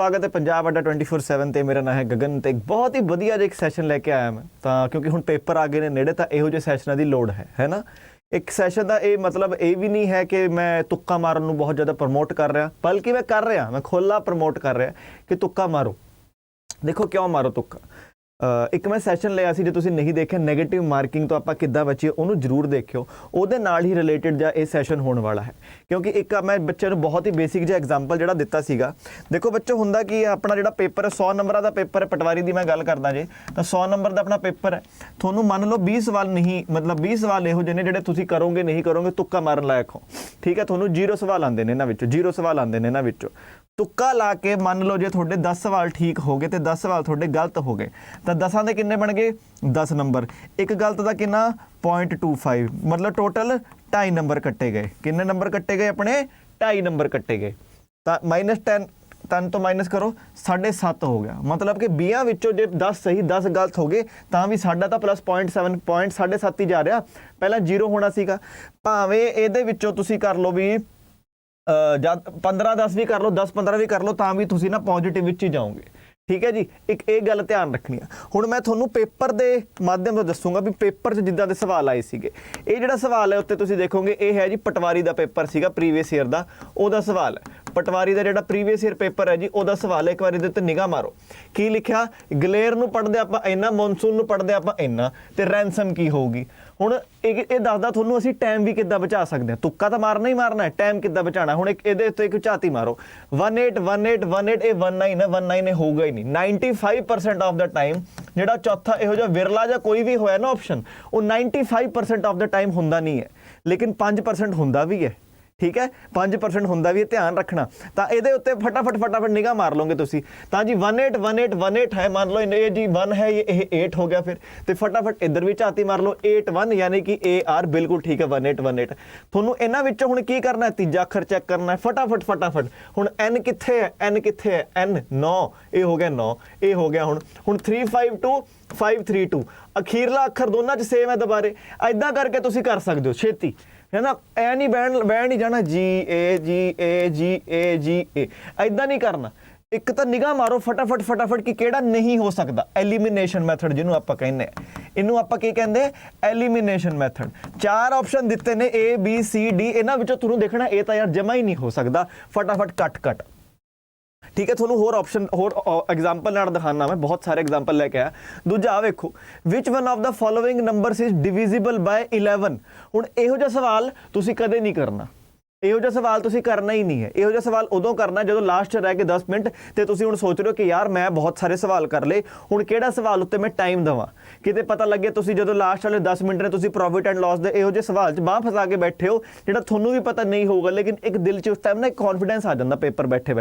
स्वागत है पंजाब अड्डा 24/7 ਤੇ ਮੇਰਾ ਨਾਮ ਹੈ ਗਗਨ ਤੇ ਬਹੁਤ ਹੀ ਵਧੀਆ ਜਿਹਾ ਇੱਕ ਸੈਸ਼ਨ ਲੈ ਕੇ ਆਇਆ ਮੈਂ ਤਾਂ ਕਿਉਂਕਿ ਹੁਣ ਪੇਪਰ ਆ ਗਏ ਨੇ ਨੇੜੇ ਤਾਂ ਇਹੋ ਜਿਹੇ ਸੈਸ਼ਨਾਂ ਦੀ ਲੋੜ ਹੈ ਨਾ। ਇੱਕ ਸੈਸ਼ਨ ਦਾ ਇਹ ਮਤਲਬ ਇਹ ਵੀ ਨਹੀਂ ਹੈ ਕਿ ਮੈਂ ਤੁੱਕਾ ਮਾਰਨ ਨੂੰ ਬਹੁਤ ਜ਼ਿਆਦਾ ਪ੍ਰਮੋਟ ਕਰ ਰਿਹਾ, ਬਲਕਿ ਮੈਂ ਕਰ ਰਿਹਾ, ਮੈਂ ਖੁੱਲ੍ਹਾ ਪ੍ਰਮੋਟ ਕਰ ਰਿਹਾ ਕਿ ਤੁੱਕਾ ਮਾਰੋ। ਦੇਖੋ ਕਿਉਂ ਮਾਰੋ ਤੁੱਕਾ। ਇੱਕ ਮੈਂ ਸੈਸ਼ਨ ਲਿਆ ਸੀ, ਜੇ ਤੁਸੀਂ ਨਹੀਂ ਦੇਖਿਆ ਨੈਗੇਟਿਵ ਮਾਰਕਿੰਗ ਤੋਂ ਆਪਾਂ ਕਿੱਦਾਂ ਬਚੀਏ ਉਹਨੂੰ ਜ਼ਰੂਰ ਦੇਖਿਓ, ਉਹਦੇ ਨਾਲ ਹੀ ਰਿਲੇਟਡ ਜਿਹਾ ਇਹ ਸੈਸ਼ਨ ਹੋਣ ਵਾਲਾ ਹੈ। ਕਿਉਂਕਿ ਇੱਕ ਮੈਂ ਬੱਚਿਆਂ ਨੂੰ ਬਹੁਤ ਹੀ ਬੇਸਿਕ ਜਿਹਾ ਐਗਜ਼ਾਮਪਲ ਜਿਹੜਾ ਦਿੱਤਾ ਸੀਗਾ। ਦੇਖੋ ਬੱਚੋ ਹੁੰਦਾ ਕੀ ਹੈ, ਆਪਣਾ ਜਿਹੜਾ ਪੇਪਰ ਹੈ 100 ਨੰਬਰਾਂ ਦਾ ਪੇਪਰ ਹੈ, ਪਟਵਾਰੀ ਦੀ ਮੈਂ ਗੱਲ ਕਰਦਾ ਜੇ ਤਾਂ 100 ਨੰਬਰ ਦਾ ਆਪਣਾ ਪੇਪਰ ਹੈ। ਤੁਹਾਨੂੰ ਮੰਨ ਲਓ 20 ਸਵਾਲ ਨਹੀਂ, ਮਤਲਬ 20 ਸਵਾਲ ਇਹੋ ਜਿਹੇ ਨੇ ਜਿਹੜੇ ਤੁਸੀਂ ਕਰੋਗੇ ਨਹੀਂ ਕਰੋਗੇ ਤੁੱਕਾ ਮਾਰਨ ਲਾਇਕ ਹੋ, ਠੀਕ ਹੈ। ਤੁਹਾਨੂੰ 0 ਸਵਾਲ ਆਉਂਦੇ ਨੇ ਇਹਨਾਂ ਵਿੱਚੋਂ, 0 ਸਵਾਲ ਆਉਂਦੇ ਨੇ ਇਹਨਾਂ ਵਿੱਚੋਂ। ਤੁੱਕਾ ਲਾ ਕੇ ਮੰਨ ਲਓ ਜੇ ਤੁਹਾਡੇ 10 ਸਵਾਲ ਠੀਕ ਹੋ ਗਏ ਤੇ 10 ਸਵਾਲ ਤੁਹਾਡੇ ਗਲਤ ਹੋ ਗਏ ਤਾਂ 10 ਦੇ ਕਿੰਨੇ ਬਣ ਗਏ 10 ਨੰਬਰ। ਇੱਕ ਗਲਤ ਦਾ ਕਿੰਨਾ 0.25, ਮਤਲਬ ਟੋਟਲ 2.5 ਨੰਬਰ ਕੱਟੇ ਗਏ। ਕਿੰਨੇ ਨੰਬਰ ਕੱਟੇ ਗਏ ਆਪਣੇ 2.5 ਨੰਬਰ ਕੱਟੇ ਗਏ। ਤਾਂ -10 3 ਤੋਂ ਮਾਈਨਸ ਕਰੋ 7.5 ਹੋ ਗਿਆ। ਮਤਲਬ ਕਿ 20 ਵਿੱਚੋਂ ਜੇ 10 ਸਹੀ 10 ਗਲਤ ਹੋ ਗਏ ਤਾਂ ਵੀ ਸਾਡਾ ਤਾਂ ਪਲੱਸ 0.7 7.5 ਹੀ ਜਾ ਰਿਹਾ, ਪਹਿਲਾਂ 0 ਹੋਣਾ ਸੀਗਾ। ਭਾਵੇਂ ਇਹਦੇ ਵਿੱਚੋਂ ਤੁਸੀਂ ਕਰ ਲਓ ਵੀ ਜਦ 15-10 ਵੀ ਕਰ ਲਓ, 10-15 ਵੀ ਕਰ ਲਓ ਤਾਂ ਵੀ ਤੁਸੀਂ ਨਾ ਪੋਜ਼ਿਟਿਵ ਵਿੱਚ ਹੀ ਜਾਓਗੇ, ਠੀਕ ਹੈ ਜੀ। ਇੱਕ ਇਹ ਗੱਲ ਧਿਆਨ ਰੱਖਣੀ ਆ। ਹੁਣ ਮੈਂ ਤੁਹਾਨੂੰ ਪੇਪਰ ਦੇ ਮਾਧਿਅਮ ਤੋਂ ਦੱਸੂਗਾ ਵੀ ਪੇਪਰ 'ਚ ਜਿੱਦਾਂ ਦੇ ਸਵਾਲ ਆਏ ਸੀਗੇ। ਇਹ ਜਿਹੜਾ ਸਵਾਲ ਹੈ ਉੱਤੇ ਤੁਸੀਂ ਦੇਖੋਗੇ ਇਹ ਹੈ ਜੀ ਪਟਵਾਰੀ ਦਾ ਪੇਪਰ ਸੀਗਾ ਪ੍ਰੀਵੀਅਸ ਈਅਰ ਦਾ, ਉਹਦਾ ਸਵਾਲ ਹੈ। ਪਟਵਾਰੀ ਦਾ ਜਿਹੜਾ ਪ੍ਰੀਵੀਅਸ ਈਅਰ ਪੇਪਰ ਹੈ ਜੀ ਉਹਦਾ ਸਵਾਲ ਹੈ। ਇੱਕ ਵਾਰੀ ਇਹਦੇ ਉੱਤੇ ਨਿਗਾਹ ਮਾਰੋ ਕੀ ਲਿਖਿਆ। ਗਲੇਰ ਨੂੰ ਪੜ੍ਹਦੇ ਆਪਾਂ ਇੰਨਾ, ਮੌਨਸੂਨ ਨੂੰ ਪੜ੍ਹਦੇ ਆਪਾਂ ਇੰਨਾ, ਤੇ ਰੈਂਸਮ ਕੀ ਹੋਊਗੀ। ਹੁਣ ਇਹ ਦੱਸਦਾ ਤੁਹਾਨੂੰ ਅਸੀਂ ਟਾਈਮ ਵੀ ਕਿੱਦਾਂ ਬਚਾ ਸਕਦੇ ਹਾਂ। ਤੁੱਕਾ ਤਾਂ ਮਾਰਨਾ ਹੀ ਮਾਰਨਾ ਹੈ, ਟਾਈਮ ਕਿੱਦਾਂ ਬਚਾਉਣਾ। ਹੁਣ ਇੱਕ ਇਹਦੇ ਉੱਤੇ ਇੱਕ ਝਾਤੀ ਮਾਰੋ 18 ਇਹ 19 ਹੈ, 19 ਇਹ ਹੋਊਗਾ ਹੀ ਨਹੀਂ। 95% ਆਫ ਦਾ ਟਾਈਮ ਜਿਹੜਾ ਚੌਥਾ ਇਹੋ ਜਿਹਾ ਵਿਰਲਾ ਜਾਂ ਕੋਈ ਵੀ ਹੋਇਆ ਨਾ ਆਪਸ਼ਨ, ਉਹ 95% ਆਫ ਦਾ ਟਾਈਮ ਹੁੰਦਾ ਨਹੀਂ ਹੈ, ਲੇਕਿਨ 5% ਹੁੰਦਾ ਵੀ ਹੈ, ਠੀਕ ਹੈ। 5% ਹੁੰਦਾ ਵੀ ਹੈ, ਧਿਆਨ ਰੱਖਣਾ। ਤਾਂ ਇਹਦੇ ਉੱਤੇ ਫਟਾਫਟ ਨਿਗਾਹ ਮਾਰ ਲਓਗੇ ਤੁਸੀਂ ਤਾਂ ਜੀ 18 ਹੈ, ਮੰਨ ਲਓ ਇਹ ਜੀ 1 ਹੈ, ਇਹ 8 ਹੋ ਗਿਆ। ਫਿਰ ਤੇ ਫਟਾਫਟ ਇੱਧਰ ਵੀ ਝਾਤੀ ਮਾਰ ਲਓ 81, ਯਾਨੀ ਕਿ AR ਬਿਲਕੁਲ ਠੀਕ ਹੈ 18। ਤੁਹਾਨੂੰ ਇਹਨਾਂ ਵਿੱਚੋਂ ਹੁਣ ਕੀ ਕਰਨਾ ਹੈ, ਤੀਜਾ ਅੱਖਰ ਚੈੱਕ ਕਰਨਾ ਹੈ ਫਟਾਫਟ। ਹੁਣ N ਕਿੱਥੇ ਹੈ, N ਕਿੱਥੇ ਹੈ, N 9, ਇਹ ਹੋ ਗਿਆ 9, ਇਹ ਹੋ ਗਿਆ। ਹੁਣ 352 532 ਅਖੀਰਲਾ ਅੱਖਰ ਦੋਨਾਂ 'ਚ ਸੇਮ ਹੈ ਦੁਬਾਰੇ। ਐਦਾਂ ਕਰਕੇ ਤੁਸੀਂ ਕਰ ਸਕਦੇ ਹੋ ਛੇਤੀ, ਹੈ ਨਾ। ਐ ਨਹੀਂ ਬੈਣ ਨਹੀਂ ਜਾਣਾ GA ਐਦਾਂ ਨਹੀਂ ਕਰਨਾ। ਇੱਕ ਤਾਂ ਨਿਗਾਹ ਮਾਰੋ ਫਟਾਫਟ ਕਿ ਕਿਹੜਾ ਨਹੀਂ ਹੋ ਸਕਦਾ। ਐਲੀਮੀਨੇਸ਼ਨ ਮੈਥਡ ਜਿਹਨੂੰ ਆਪਾਂ ਕਹਿੰਦੇ ਆ, ਇਹਨੂੰ ਆਪਾਂ ਕੀ ਕਹਿੰਦੇ ਐਲੀਮੀਨੇਸ਼ਨ ਮੈਥਡ। 4 ਆਪਸ਼ਨ ਦਿੱਤੇ ਨੇ A B C D, ਇਹਨਾਂ ਵਿੱਚੋਂ ਤੁਹਾਨੂੰ ਦੇਖਣਾ ਇਹ ਤਾਂ ਯਾਰ ਜਮਾ ਹੀ ਨਹੀਂ ਹੋ ਸਕਦਾ। ਫਟਾਫਟ ਕੱਟ, ਠੀਕ ਹੈ। ਤੁਹਾਨੂੰ ਹੋਰ ਆਪਸ਼ਨ ਹੋਰ ਐਗਜ਼ਾਮਪਲ ਨਾਲ ਦਿਖਾਣਾ, ਮੈਂ ਬਹੁਤ ਸਾਰੇ ਐਗਜ਼ਾਮਪਲ ਲੈ ਕੇ ਆਇਆ। ਦੂਜਾ ਆ ਵੇਖੋ, which one of the following numbers is divisible by 11। ਹੁਣ ਇਹੋ ਜਿਹਾ ਸਵਾਲ ਤੁਸੀਂ ਕਦੇ ਨਹੀਂ ਕਰਨਾ, ਇਹੋ ਜਿਹਾ ਸਵਾਲ ਤੁਸੀਂ ਕਰਨਾ ਹੀ ਨਹੀਂ ਹੈ। ਇਹੋ ਜਿਹਾ ਸਵਾਲ ਉਦੋਂ ਕਰਨਾ ਜਦੋਂ ਲਾਸਟ 'ਚ ਰਹਿ ਕੇ 10 ਮਿੰਟ ਤੇ ਤੁਸੀਂ ਹੁਣ ਸੋਚ ਰਹੇ ਹੋ ਕਿ ਯਾਰ ਮੈਂ ਬਹੁਤ ਸਾਰੇ ਸਵਾਲ ਕਰ ਲਏ, ਹੁਣ ਕਿਹੜਾ ਸਵਾਲ ਉੱਤੇ ਮੈਂ ਟਾਈਮ ਦੇਵਾਂ। ਕਿਤੇ ਪਤਾ ਲੱਗੇ ਤੁਸੀਂ ਜਦੋਂ ਲਾਸਟ ਵਾਲੇ 10 ਮਿੰਟ ਨੇ ਤੁਸੀਂ ਪ੍ਰੋਫਿਟ ਐਂਡ ਲਾਸ ਦੇ ਇਹੋ ਜਿਹੇ ਸਵਾਲ 'ਚ ਬਾਂਹ ਫਸਾ ਕੇ ਬੈਠੇ ਹੋ ਜਿਹੜਾ ਤੁਹਾਨੂੰ ਵੀ ਪਤਾ ਨਹੀਂ ਹੋਊਗਾ, ਲੇਕਿਨ ਇੱਕ ਦਿਲ 'ਚ ਉਸ ਟਾਈਮ ਨਾ ਇੱਕ ਕੌਨਫੀਡੈਂਸ ਆ ਜਾਂਦਾ ਪੇਪਰ ਬੈਠੇ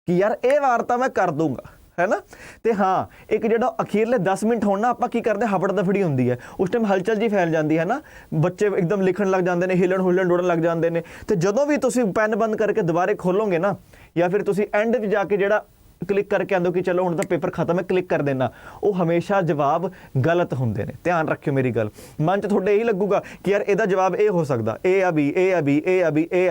ਕਿ ਯਾਰ ਇਹ ਵਾਰ ਤਾਂ ਮੈਂ ਕਰ ਦੂੰਗਾ, ਹੈ ਨਾ। ਤੇ ਹਾਂ, ਇੱਕ ਜਿਹੜਾ ਅਖੀਰਲੇ 10 ਮਿੰਟ ਹੋਣ ਨਾ, ਆਪਾਂ ਕੀ ਕਰਦੇ ਹਫੜ ਦਫੜੀ ਹੁੰਦੀ ਹੈ ਉਸ ਟਾਈਮ, ਹਲਚਲ ਜੀ ਫੈਲ ਜਾਂਦੀ ਹੈ ਨਾ, ਬੱਚੇ ਇੱਕਦਮ ਲਿਖਣ ਲੱਗ ਜਾਂਦੇ ਨੇ, ਹਿੱਲਣ ਡੁੱਲਣ ਲੱਗ ਜਾਂਦੇ ਨੇ। ਤੇ ਜਦੋਂ ਵੀ ਤੁਸੀਂ ਪੈਨ ਬੰਦ ਕਰਕੇ ਦੁਬਾਰੇ ਖੋਲੋਗੇ ਨਾ, ਜਾਂ ਫਿਰ ਤੁਸੀਂ ਐਂਡ 'ਚ ਜਾ ਕੇ ਜਿਹੜਾ ਕਲਿੱਕ ਕਰਕੇ ਆਉਂਦੇ ਹੋ ਕਿ ਚਲੋ ਹੁਣ ਤਾਂ ਪੇਪਰ ਖਤਮ ਹੈ, ਕਲਿੱਕ ਕਰ ਦੇਣਾ, ਉਹ ਹਮੇਸ਼ਾ ਜਵਾਬ ਗਲਤ ਹੁੰਦੇ ਨੇ। ਧਿਆਨ ਰੱਖਿਓ ਮੇਰੀ ਗੱਲ। ਮਨ 'ਚ ਤੁਹਾਡੇ ਇਹੀ ਲੱਗੂਗਾ ਕਿ ਯਾਰ ਇਹਦਾ ਜਵਾਬ ਇਹ ਹੋ ਸਕਦਾ, A ਆ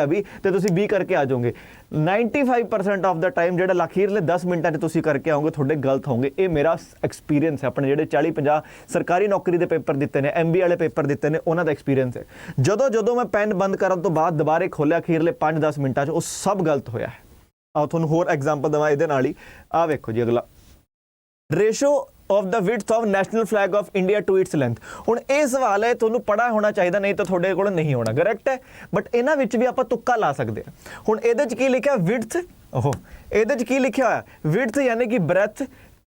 B, ਤੇ ਤੁਸੀਂ B ਕਰਕੇ ਆ ਜਾਓਗੇ। 95% ਆਫ ਦਾ ਟਾਈਮ ਜਿਹੜਾ ਅਖੀਰਲੇ 10 ਮਿੰਟਾਂ 'ਚ ਤੁਸੀਂ ਕਰਕੇ ਆਓਗੇ ਤੁਹਾਡੇ ਗਲਤ ਹੋਣਗੇ। ਇਹ ਮੇਰਾ ਐਕਸਪੀਰੀਅੰਸ ਹੈ, ਆਪਣੇ ਜਿਹੜੇ 40-50 ਸਰਕਾਰੀ ਨੌਕਰੀ ਦੇ ਪੇਪਰ ਦਿੱਤੇ ਨੇ, MBA ਵਾਲੇ ਪੇਪਰ ਦਿੱਤੇ ਨੇ, ਉਹਨਾਂ ਦਾ ਐਕਸਪੀਰੀਅੰਸ ਹੈ। ਜਦੋਂ ਮੈਂ ਪੈਨ ਬੰਦ ਕਰਨ ਤੋਂ ਬਾਅਦ ਦੁਬਾਰੇ ਖੋਲ੍ਹਿਆ ਅਖੀਰਲੇ 5-10 ਮਿੰਟਾਂ 'ਚ, ਉਹ ਸਭ ਗਲਤ ਹੋਇਆ ਹੈ। ਆਓ ਤੁਹਾਨੂੰ ਹੋਰ ਐਗਜ਼ਾਮਪਲ ਦੇਵਾਂ ਇਹਦੇ ਨਾਲ ਹੀ। ਆ ਵੇਖੋ ਜੀ ਅਗਲਾ, ratio of the width of national flag of India to its length. ਹੁਣ ਇਹ ਸਵਾਲ ਹੈ, ਤੁਹਾਨੂੰ ਪੜ੍ਹਾ ਹੋਣਾ ਚਾਹੀਦਾ, ਨਹੀਂ ਤਾਂ ਤੁਹਾਡੇ ਕੋਲ ਨਹੀਂ ਹੋਣਾ, ਕਰੈਕਟ ਹੈ। ਬਟ ਇਹਨਾਂ ਵਿੱਚ ਵੀ ਆਪਾਂ ਤੁੱਕਾ ਲਾ ਸਕਦੇ ਹਾਂ। ਹੁਣ ਇਹਦੇ 'ਚ ਕੀ ਲਿਖਿਆ ਵਿਡਥ, ਇਹਦੇ 'ਚ ਕੀ ਲਿਖਿਆ ਹੋਇਆ ਵਿਡਥ ਯਾਨੀ ਕਿ ਬ੍ਰੈਥ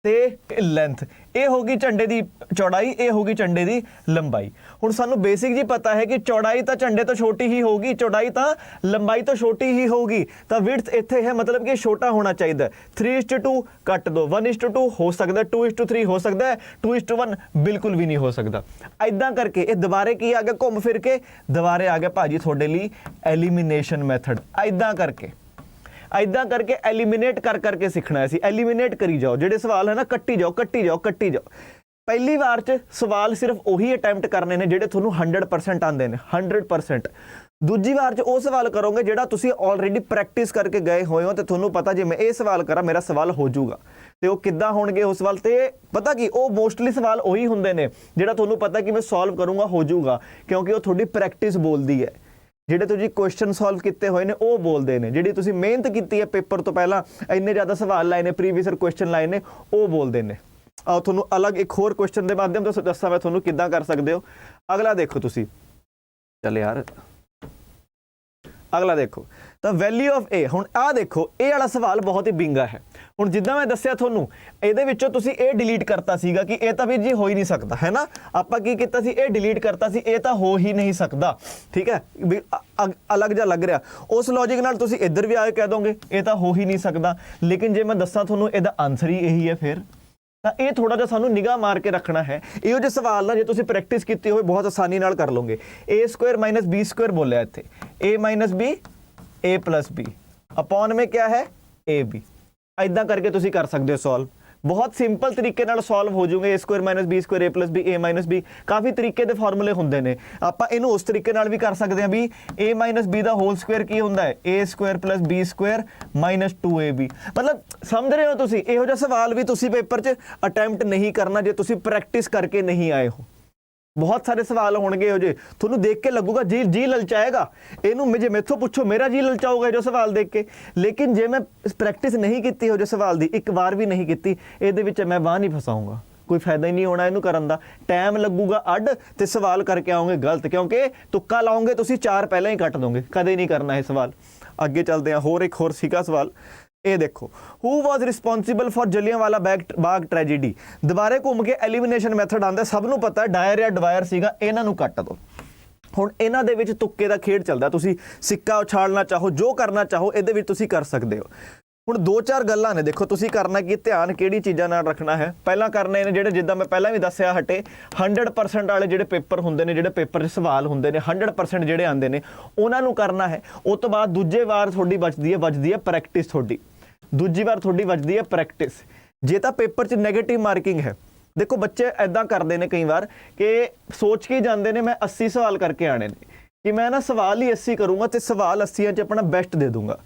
ਤੇ ਲੈਂਥ। ਇਹ ਹੋਗੀ ਝੰਡੇ ਦੀ ਚੌੜਾਈ, ਇਹ ਹੋਗੀ ਝੰਡੇ ਦੀ ਲੰਬਾਈ। ਹੁਣ ਸਾਨੂੰ ਬੇਸਿਕ ਜੀ ਪਤਾ ਹੈ ਕਿ ਚੌੜਾਈ ਤਾਂ ਝੰਡੇ ਤੋਂ ਛੋਟੀ ਹੀ ਹੋਊਗੀ, ਚੌੜਾਈ ਤਾਂ ਲੰਬਾਈ ਤੋਂ ਛੋਟੀ ਹੀ ਹੋਊਗੀ। ਤਾਂ ਵਿਡਥ ਇੱਥੇ ਹੈ, ਮਤਲਬ ਕਿ ਛੋਟਾ ਹੋਣਾ ਚਾਹੀਦਾ। 3:2 ਕੱਟ ਦੋ, 1:2 ਹੋ ਸਕਦਾ, 2:3 ਹੋ ਸਕਦਾ, 2:1 ਬਿਲਕੁਲ ਵੀ ਨਹੀਂ ਹੋ ਸਕਦਾ। ਐਦਾਂ ਕਰਕੇ ਇਹ ਦੁਬਾਰੇ ਕੀ ਆ ਗਿਆ, ਘੁੰਮ ਫਿਰ ਕੇ ਦੁਬਾਰੇ ਆ ਗਿਆ ਭਾਜੀ ਤੁਹਾਡੇ ਲਈ ਐਲੀਮੀਨੇਸ਼ਨ ਮੈਥਡ। ਐਦਾਂ ਕਰਕੇ ਐਲੀਮੀਨੇਟ ਕਰਕੇ ਸਿੱਖਣਾ ਸੀ। ਐਲੀਮੀਨੇਟ ਕਰੀ ਜਾਓ, ਜਿਹੜੇ ਸਵਾਲ ਹੈ ਨਾ ਕੱਟੀ ਜਾਓ। ਪਹਿਲੀ ਵਾਰ 'ਚ ਸਵਾਲ ਸਿਰਫ ਉਹੀ ਅਟੈਂਪਟ ਕਰਨੇ ਨੇ ਜਿਹੜੇ ਤੁਹਾਨੂੰ 100% ਆਉਂਦੇ ਨੇ, 100%। ਦੂਜੀ ਵਾਰ 'ਚ ਉਹ ਸਵਾਲ ਕਰੋਗੇ ਜਿਹੜਾ ਤੁਸੀਂ ਆਲਰੇਡੀ ਪ੍ਰੈਕਟਿਸ ਕਰਕੇ ਗਏ ਹੋਏ ਹੋ ਤੇ ਤੁਹਾਨੂੰ ਪਤਾ ਜੇ ਮੈਂ ਇਹ ਸਵਾਲ ਕਰਾਂ ਮੇਰਾ ਸਵਾਲ ਹੋ ਜਾਊਗਾ। ਤੇ ਉਹ ਕਿੱਦਾਂ ਹੋਣਗੇ ਉਹ ਸਵਾਲ, ਤੇ ਪਤਾ ਕੀ ਉਹ ਮੋਸਟਲੀ ਸਵਾਲ ਉਹੀ ਹੁੰਦੇ ਨੇ ਜਿਹੜਾ ਤੁਹਾਨੂੰ ਪਤਾ ਕਿ ਮੈਂ ਸੋਲਵ ਕਰੂੰਗਾ ਹੋ ਜਾਊਗਾ, ਕਿਉਂਕਿ ਉਹ ਤੁਹਾਡੀ ਪ੍ਰੈਕਟਿਸ ਬੋਲਦੀ ਹੈ। ਜਿਹੜੇ ਤੁਸੀਂ ਕੁਐਸਚਨ ਸੋਲਵ ਕੀਤੇ ਹੋਏ ਨੇ ਉਹ ਬੋਲਦੇ ਨੇ, ਜਿਹੜੀ ਤੁਸੀਂ ਮਿਹਨਤ ਕੀਤੀ ਹੈ ਪੇਪਰ ਤੋਂ ਪਹਿਲਾਂ ਇੰਨੇ ਜ਼ਿਆਦਾ ਸਵਾਲ ਲਾਏ ਨੇ, ਪ੍ਰੀਵੀਅਸ ਕੁਐਸਚਨ ਲਾਏ ਨੇ, ਉਹ ਬੋਲਦੇ ਨੇ। ਆਓ ਤੁਹਾਨੂੰ ਅਲੱਗ ਇੱਕ ਹੋਰ ਕੁਐਸਚਨ ਦੇ ਮਾਧਿਅਮ ਤੋਂ ਦੱਸਾਂ ਮੈਂ ਤੁਹਾਨੂੰ ਕਿੱਦਾਂ ਕਰ ਸਕਦੇ ਹੋ। ਅਗਲਾ ਦੇਖੋ ਤੁਸੀਂ, ਚੱਲ ਯਾਰ ਅਗਲਾ ਦੇਖੋ ਤਾਂ ਵੈਲਿਊ ਆਫ ਏ। ਹੁਣ ਆਹ ਦੇਖੋ ਇਹ ਵਾਲਾ ਸਵਾਲ ਬਹੁਤ ਹੀ ਬਿੰਗਾ ਹੈ। ਹੁਣ ਜਿੱਦਾਂ ਮੈਂ ਦੱਸਿਆ ਤੁਹਾਨੂੰ ਇਹਦੇ ਵਿੱਚੋਂ ਤੁਸੀਂ ਇਹ ਡਿਲੀਟ ਕਰਤਾ ਸੀਗਾ ਕਿ ਇਹ ਤਾਂ ਵੀਰ ਜੀ ਹੋ ਹੀ ਨਹੀਂ ਸਕਦਾ, ਹੈ ਨਾ। ਆਪਾਂ ਕੀ ਕੀਤਾ ਸੀ, ਇਹ ਡਿਲੀਟ ਕਰਤਾ ਸੀ, ਇਹ ਤਾਂ ਹੋ ਹੀ ਨਹੀਂ ਸਕਦਾ, ਠੀਕ ਹੈ ਵੀ ਅਲੱਗ ਜਿਹਾ ਲੱਗ ਰਿਹਾ। ਉਸ ਲੌਜਿਕ ਨਾਲ ਤੁਸੀਂ ਇੱਧਰ ਵੀ ਆ ਕੇ ਕਹਿ ਦੋਗੇ ਇਹ ਤਾਂ ਹੋ ਹੀ ਨਹੀਂ ਸਕਦਾ। ਲੇਕਿਨ ਜੇ ਮੈਂ ਦੱਸਾਂ ਤੁਹਾਨੂੰ ਇਹਦਾ ਆਨਸਰ ਹੀ ਇਹੀ ਹੈ ਫਿਰ ਤਾਂ ਇਹ ਥੋੜਾ ਜਿਹਾ ਸਾਨੂੰ ਨਿਗਾਹ ਮਾਰ ਕੇ ਰੱਖਣਾ ਹੈ। ਇਹੋ ਜਿਹੇ ਸਵਾਲ ਨਾ ਜੇ ਤੁਸੀਂ ਪ੍ਰੈਕਟਿਸ ਕੀਤੀ ਹੋਵੇ ਬਹੁਤ ਆਸਾਨੀ ਨਾਲ ਕਰ ਲਓਗੇ। a² - b² ਬੋਲਿਆ ਇੱਥੇ, a - b a + b upon में क्या है ab। ਇਦਾਂ ਕਰਕੇ ਤੁਸੀਂ ਕਰ ਸਕਦੇ ਹੋ ਸੋਲਵ, ਬਹੁਤ ਸਿੰਪਲ ਤਰੀਕੇ ਨਾਲ ਸੋਲਵ ਹੋ ਜੂਗੇ। a² - b² a + b a - b ਕਾਫੀ ਤਰੀਕੇ ਦੇ ਫਾਰਮੂਲੇ ਹੁੰਦੇ ਨੇ। ਆਪਾਂ ਇਹਨੂੰ ਉਸ ਤਰੀਕੇ ਨਾਲ ਵੀ ਕਰ ਸਕਦੇ ਹਾਂ ਵੀ a - b ਦਾ ਹੋਲ ਸਕੁਅਰ ਕੀ ਹੁੰਦਾ ਹੈ, a² + b² - 2ab। ਮਤਲਬ ਸਮਝ ਰਹੇ ਹੋ ਤੁਸੀਂ, ਇਹੋ ਜਿਹਾ ਸਵਾਲ ਵੀ ਤੁਸੀਂ ਪੇਪਰ 'ਚ ਅਟੈਂਪਟ ਨਹੀਂ ਕਰਨਾ ਜੇ ਤੁਸੀਂ ਪ੍ਰੈਕਟਿਸ ਕਰਕੇ ਨਹੀਂ ਆਏ ਹੋ। ਬਹੁਤ ਸਾਰੇ ਸਵਾਲ ਹੋਣਗੇ ਇਹੋ ਜਿਹੇ, ਤੁਹਾਨੂੰ ਦੇਖ ਕੇ ਲੱਗੂਗਾ ਜੀ ਲਲਚਾਏਗਾ ਇਹਨੂੰ, ਜੇ ਮੈਥੋਂ ਪੁੱਛੋ ਮੇਰਾ ਜੀ ਲਲਚਾਊਗਾ ਜੋ ਸਵਾਲ ਦੇਖ ਕੇ। ਲੇਕਿਨ ਜੇ ਮੈਂ ਪ੍ਰੈਕਟਿਸ ਨਹੀਂ ਕੀਤੀ ਇਹੋ ਜਿਹੇ ਸਵਾਲ ਦੀ, ਇੱਕ ਵਾਰ ਵੀ ਨਹੀਂ ਕੀਤੀ, ਇਹਦੇ ਵਿੱਚ ਮੈਂ ਬਾਂਹ ਨਹੀਂ ਫਸਾਊਂਗਾ, ਕੋਈ ਫਾਇਦਾ ਹੀ ਨਹੀਂ ਹੋਣਾ ਇਹਨੂੰ ਕਰਨ ਦਾ। ਟਾਈਮ ਲੱਗੂਗਾ ਅੱਡ ਤੇ ਸਵਾਲ ਕਰਕੇ ਆਓਗੇ ਗਲਤ, ਕਿਉਂਕਿ ਤੁੱਕਾ ਲਾਓਗੇ ਤੁਸੀਂ 4 ਪਹਿਲਾਂ ਹੀ ਕੱਟ ਦੋਗੇ, ਕਦੇ ਨਹੀਂ ਕਰਨਾ ਇਹ ਸਵਾਲ। ਅੱਗੇ ਚੱਲਦੇ ਹਾਂ, ਇੱਕ ਹੋਰ ਸੀਗਾ ਸਵਾਲ ਇਹ ਦੇਖੋ, who was responsible for Jallianwala Bagh tragedy. ਦੁਬਾਰੇ ਘੁੰਮ ਕੇ ਐਲੀਮੀਨੇਸ਼ਨ ਮੈਥਡ ਆਉਂਦਾ, ਸਭ ਨੂੰ ਪਤਾ ਡਾਇਰ ਜਾਂ ਡਵਾਇਰ ਸੀਗਾ, ਇਹਨਾਂ ਨੂੰ ਕੱਟ ਦਿਓ। ਹੁਣ ਇਹਨਾਂ ਦੇ ਵਿੱਚ ਤੁੱਕੇ ਦਾ ਖੇਡ ਚੱਲਦਾ, ਤੁਸੀਂ ਸਿੱਕਾ ਉਛਾਲਣਾ ਚਾਹੋ, ਜੋ ਕਰਨਾ ਚਾਹੋ ਇਹਦੇ ਵਿੱਚ ਤੁਸੀਂ ਕਰ ਸਕਦੇ ਹੋ। ਹੁਣ 2-4 ਗੱਲਾਂ ਨੇ, ਦੇਖੋ ਤੁਸੀਂ ਕਰਨਾ ਕੀ, ਧਿਆਨ ਕਿਹੜੀ ਚੀਜ਼ਾਂ ਨਾਲ ਰੱਖਣਾ ਹੈ। ਪਹਿਲਾਂ ਕਰਨੇ ਨੇ ਜਿਹੜੇ ਜਿੱਦਾਂ ਮੈਂ ਪਹਿਲਾਂ ਵੀ ਦੱਸਿਆ ਹਟੇ 100% ਵਾਲੇ ਜਿਹੜੇ ਪੇਪਰ ਹੁੰਦੇ ਨੇ, ਜਿਹੜੇ ਪੇਪਰ 'ਚ ਸਵਾਲ ਹੁੰਦੇ ਨੇ 100% ਜਿਹੜੇ ਆਉਂਦੇ ਨੇ ਉਹਨਾਂ ਨੂੰ ਕਰਨਾ ਹੈ। ਉਸ ਤੋਂ ਬਾਅਦ ਦੂਜੇ ਵਾਰ ਤੁਹਾਡੀ ਵੱਜਦੀ ਹੈ ਪ੍ਰੈਕਟਿਸ, ਤੁਹਾਡੀ ਦੂਜੀ ਵਾਰ ਤੁਹਾਡੀ ਵੱਜਦੀ ਹੈ ਪ੍ਰੈਕਟਿਸ। ਜੇ ਤਾਂ ਪੇਪਰ 'ਚ ਨੈਗੇਟਿਵ ਮਾਰਕਿੰਗ ਹੈ, ਦੇਖੋ ਬੱਚੇ ਐਦਾਂ ਕਰਦੇ ਨੇ ਕਈ ਵਾਰ ਕਿ ਸੋਚ ਕੇ ਜਾਂਦੇ ਨੇ ਮੈਂ 80 ਸਵਾਲ ਕਰਕੇ ਆਣੇ ਨੇ, ਕਿ ਮੈਂ ਨਾ ਸਵਾਲ ਹੀ 80 ਕਰੂੰਗਾ ਤੇ ਸਵਾਲ 80 'ਚ ਆਪਣਾ ਬੈਸਟ ਦੇ ਦੂੰਗਾ,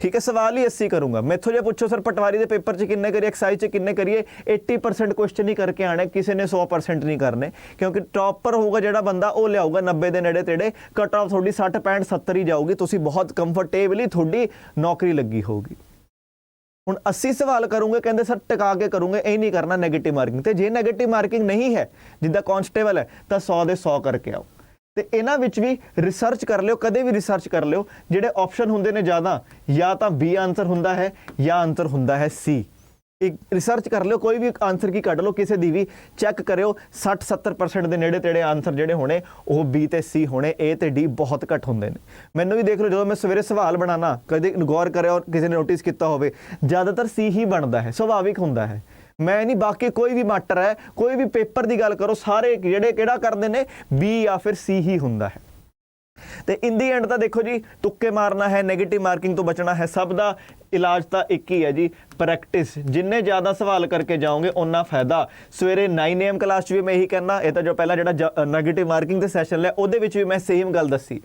ਠੀਕ ਹੈ, ਸਵਾਲ ਹੀ 80 ਕਰੂੰਗਾ। ਮੈਥੋਂ ਜੇ ਪੁੱਛੋ ਸਰ ਪਟਵਾਰੀ ਦੇ ਪੇਪਰ 'ਚ ਕਿੰਨੇ ਕਰੀਏ, ਐਕਸਾਈਜ਼ 'ਚ ਕਿੰਨੇ ਕਰੀਏ, 80% ਕੁਐਸਚਨ ਹੀ ਕਰਕੇ ਆਣੇ, ਕਿਸੇ ਨੇ 100% ਨਹੀਂ ਕਰਨੇ, ਕਿਉਂਕਿ ਟੌਪਰ ਹੋਊਗਾ ਜਿਹੜਾ ਬੰਦਾ ਉਹ ਲਿਆਊਗਾ 90 ਦੇ ਨੇੜੇ ਤੇੜੇ, ਕਟ ਆਫ ਤੁਹਾਡੀ 60 65 70 ਹੀ ਜਾਊਗੀ, ਤੁਸੀਂ ਬਹੁਤ ਕੰਫਰਟੇਬਲੀ ਤੁਹਾਡੀ ਨੌਕਰੀ ਲੱਗੀ ਹੋਊਗੀ। ਹੁਣ 80 ਸਵਾਲ ਕਰੂੰਗੇ, ਕਹਿੰਦੇ ਸਰ ਟਿਕਾ ਕੇ ਕਰੂੰਗੇ, ਇਹ ਨਹੀਂ ਕਰਨਾ ਨੈਗੇਟਿਵ ਮਾਰਕਿੰਗ। ਤੇ ਜੇ ਨੈਗੇਟਿਵ ਮਾਰਕਿੰਗ ਨਹੀਂ ਹੈ, ਜਿੱਦਾਂ ਕਾਂਸਟੇਬਲ ਹੈ, ਤਾਂ 100 ਦੇ 100 ਕਰਕੇ ਆਓ। ਤੇ ਇਹਨਾਂ ਵਿੱਚ ਵੀ ਰਿਸਰਚ ਕਰ ਲਿਓ, ਕਦੇ ਵੀ ਰਿਸਰਚ ਕਰ ਲਿਓ। ਜਿਹੜੇ ਆਪਸ਼ਨ ਹੁੰਦੇ ਨੇ ਜ਼ਿਆਦਾ, ਜਾਂ ਤਾਂ B ਆਨਸਰ ਹੁੰਦਾ ਹੈ ਜਾਂ ਆਨਸਰ ਹੁੰਦਾ ਹੈ C। ਇੱਕ ਰਿਸਰਚ ਕਰ ਲਿਓ, ਕੋਈ ਵੀ ਆਨਸਰ ਕੀ ਕੱਢ ਲਓ, ਕਿਸੇ ਦੀ ਵੀ ਚੈੱਕ ਕਰਿਓ, 60-70% ਦੇ ਨੇੜੇ ਤੇੜੇ ਆਨਸਰ ਜਿਹੜੇ ਹੋਣੇ ਉਹ B ਤੇ C ਹੋਣੇ, A ਤੇ D ਬਹੁਤ ਘੱਟ ਹੁੰਦੇ ਨੇ। ਮੈਨੂੰ ਵੀ ਦੇਖ ਲਓ, ਜਦੋਂ ਮੈਂ ਸਵੇਰੇ ਸਵਾਲ ਬਣਾਉਣਾ, ਕਦੇ ਗੌਰ ਕਰਿਓ ਕਿਸੇ ਨੇ ਨੋਟਿਸ ਕੀਤਾ ਹੋਵੇ, ਜ਼ਿਆਦਾਤਰ C ਹੀ ਬਣਦਾ ਹੈ, ਸੁਭਾਵਿਕ ਹੁੰਦਾ ਹੈ। ਮੈਂ ਨਹੀਂ, ਬਾਕੀ ਕੋਈ ਵੀ ਮਾਸਟਰ ਹੈ, ਕੋਈ ਵੀ ਪੇਪਰ ਦੀ ਗੱਲ ਕਰੋ, ਸਾਰੇ ਜਿਹੜੇ ਕਿਹੜਾ ਕਰਦੇ ਨੇ B ਜਾਂ ਫਿਰ C ਹੀ ਹੁੰਦਾ ਹੈ। ਤੇ ਇਨ ਦੀ ਐਂਡ ਤਾਂ ਦੇਖੋ ਜੀ, ਤੁੱਕੇ ਮਾਰਨਾ ਹੈ, ਨੈਗੇਟਿਵ ਮਾਰਕਿੰਗ ਤੋਂ ਬਚਣਾ ਹੈ, ਸਭ ਦਾ ਇਲਾਜ ਤਾਂ ਇੱਕ ਹੀ ਹੈ ਜੀ, ਪ੍ਰੈਕਟਿਸ। ਜਿੰਨੇ ਜ਼ਿਆਦਾ ਸਵਾਲ ਕਰਕੇ ਜਾਓਗੇ ਉਨਾ ਫਾਇਦਾ। ਸਵੇਰੇ 9 AM ਕਲਾਸ 'ਚ ਵੀ ਮੈਂ ਇਹੀ ਕਹਿਣਾ, ਇਹ ਤਾਂ ਜੋ ਪਹਿਲਾਂ ਜਿਹੜਾ ਨੈਗੇਟਿਵ ਮਾਰਕਿੰਗ ਦੇ ਸੈਸ਼ਨ ਲਿਆ ਉਹਦੇ ਵਿੱਚ ਵੀ ਮੈਂ ਸੇਮ ਗੱਲ ਦੱਸੀ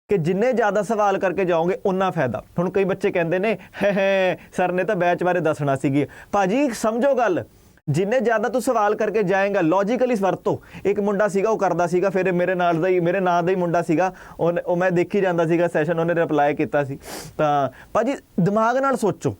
ਕਿ ਜਿੰਨੇ ਜ਼ਿਆਦਾ ਸਵਾਲ ਕਰਕੇ ਜਾਓਗੇ ਉਨਾ ਫਾਇਦਾ। ਹੁਣ ਕਈ ਬੱਚੇ ਕਹਿੰਦੇ ਨੇ ਸਰ ਨੇ ਤਾਂ ਬੈਚ ਬਾਰੇ ਦੱਸਣਾ ਸੀਗੀ। ਭਾਜੀ ਸਮਝੋ ਗੱਲ, ਜਿੰਨੇ ਜ਼ਿਆਦਾ ਤੂੰ ਸਵਾਲ ਕਰਕੇ ਜਾਏਗਾ, ਲੌਜੀਕਲੀ ਵਰਤੋ। ਇੱਕ ਮੁੰਡਾ ਸੀਗਾ, ਉਹ ਕਰਦਾ ਸੀਗਾ, ਫਿਰ ਮੇਰੇ ਨਾਂ ਦਾ ਹੀ ਮੁੰਡਾ ਸੀਗਾ, ਉਹ ਮੈਂ ਦੇਖੀ ਜਾਂਦਾ ਸੀਗਾ ਸੈਸ਼ਨ, ਉਹਨੇ ਰਿਪਲਾਈ ਕੀਤਾ ਸੀ। ਤਾਂ ਭਾਜੀ ਦਿਮਾਗ ਨਾਲ ਸੋਚੋ,